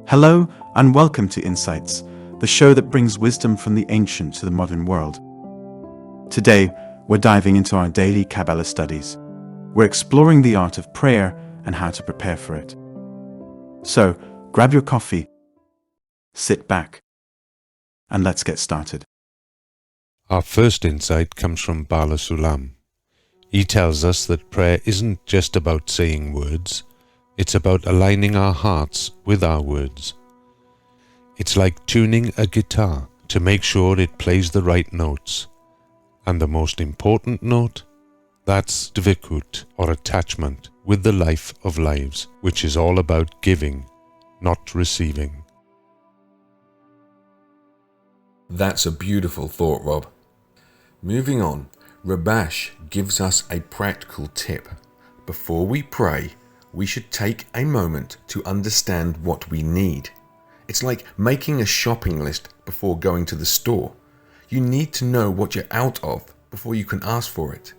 Hello and welcome to Insights, the show that brings wisdom from the ancient to the modern world. Today, we're diving into our daily Kabbalah studies. We're exploring the art of prayer and how to prepare for it. So, grab your coffee, sit back, and let's get started. Our first insight comes from Dail. He tells us that prayer isn't just about saying words, it's about aligning our hearts with our words. It's like tuning a guitar to make sure it plays the right notes. And the most important note? That's dvikut, or attachment, with the life of lives, which is all about giving, not receiving. That's a beautiful thought, Rob. Moving on, Rabash gives us a practical tip. Before we pray, we should take a moment to understand what we need. It's like making a shopping list before going to the store. You need to know what you're out of before you can ask for it.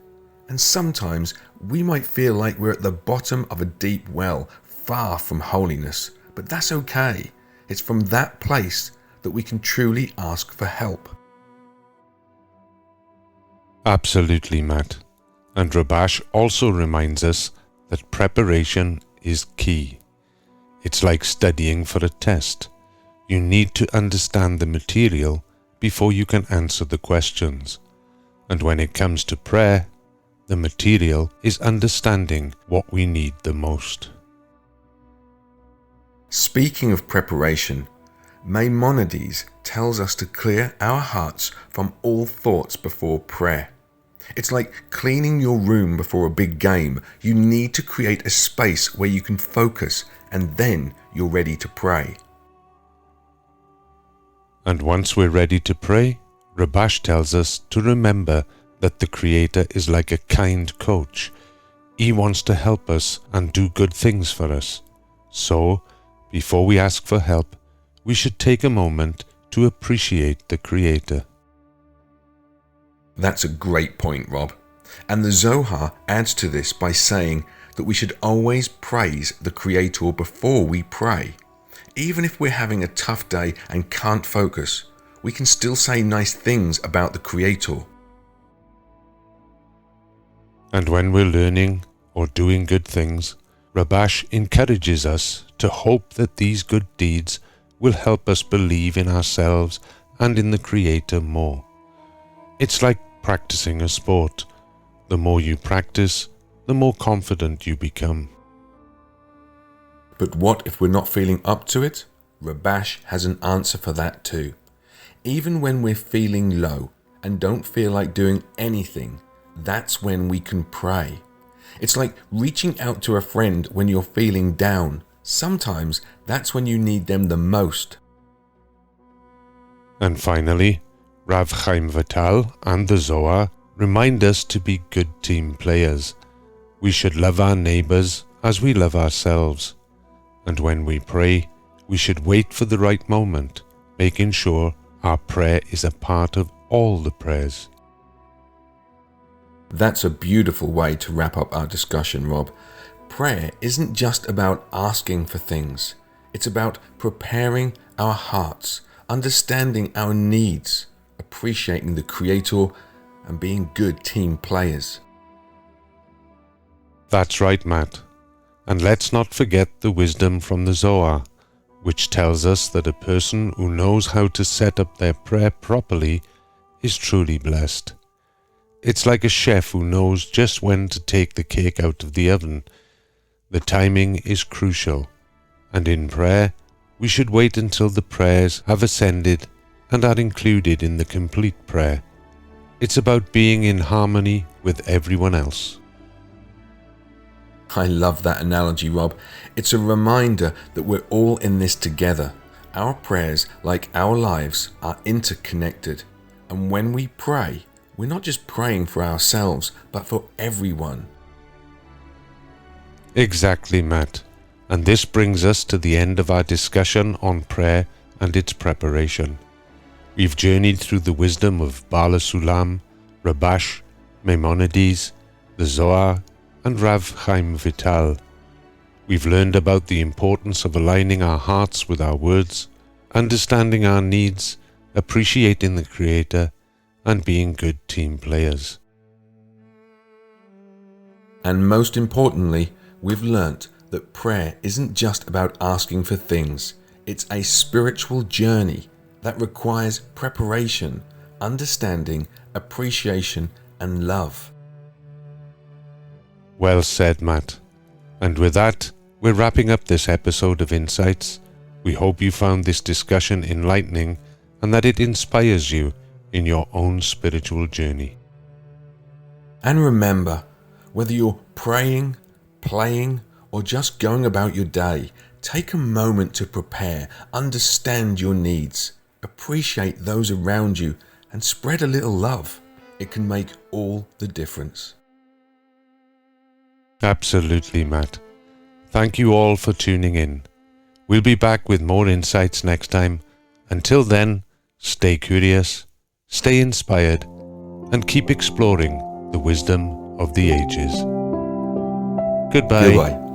And sometimes we might feel like we're at the bottom of a deep well, far from holiness, but that's okay. It's from that place that we can truly ask for help. Absolutely, Matt. And Rabash also reminds us that preparation is key. It's like studying for a test. You need to understand the material before you can answer the questions. And when it comes to prayer, the material is understanding what we need the most. Speaking of preparation, Maimonides tells us to clear our hearts from all thoughts before prayer. It's like cleaning your room before a big game. You need to create a space where you can focus, and then you're ready to pray. And once we're ready to pray, Rabash tells us to remember that the Creator is like a kind coach. He wants to help us and do good things for us. So, before we ask for help, we should take a moment to appreciate the Creator. That's a great point, Rob. And the Zohar adds to this by saying that we should always praise the Creator before we pray. Even if we're having a tough day and can't focus, we can still say nice things about the Creator. And when we're learning or doing good things, Rabash encourages us to hope that these good deeds will help us believe in ourselves and in the Creator more. It's like practicing a sport. The more you practice, the more confident you become. But what if we're not feeling up to it? Rabash has an answer for that too. Even when we're feeling low and don't feel like doing anything, that's when we can pray. It's like reaching out to a friend when you're feeling down. Sometimes that's when you need them the most. And finally, Rav Chaim Vital and the Zohar remind us to be good team players. We should love our neighbors as we love ourselves. And when we pray, we should wait for the right moment, making sure our prayer is a part of all the prayers. That's a beautiful way to wrap up our discussion, Rob. Prayer isn't just about asking for things. It's about preparing our hearts, understanding our needs, appreciating the Creator, and being good team players. That's right, Matt. And let's not forget the wisdom from the Zohar, which tells us that a person who knows how to set up their prayer properly is truly blessed. It's like a chef who knows just when to take the cake out of the oven. The timing is crucial, and in prayer, we should wait until the prayers have ascended and are included in the complete prayer. It's about being in harmony with everyone else. I love that analogy, Rob. It's a reminder that we're all in this together. Our prayers, like our lives, are interconnected. And when we pray, we're not just praying for ourselves, but for everyone. Exactly, Matt. And this brings us to the end of our discussion on prayer and its preparation. We've journeyed through the wisdom of Dail, Rabash, Maimonides, the Zohar, and Rav Chaim Vital. We've learned about the importance of aligning our hearts with our words, understanding our needs, appreciating the Creator, and being good team players. And most importantly, we've learnt that prayer isn't just about asking for things. It's a spiritual journey that requires preparation, understanding, appreciation, and love. Well said, Matt. And with that, we're wrapping up this episode of Insights. We hope you found this discussion enlightening and that it inspires you in your own spiritual journey. And remember, whether you're praying, playing, or just going about your day, take a moment to prepare, understand your needs, appreciate those around you, and spread a little love. It can make all the difference. Absolutely, Matt. Thank you all for tuning in. We'll be back with more insights next time. Until then, stay curious, stay inspired, and keep exploring the wisdom of the ages. Goodbye. Goodbye.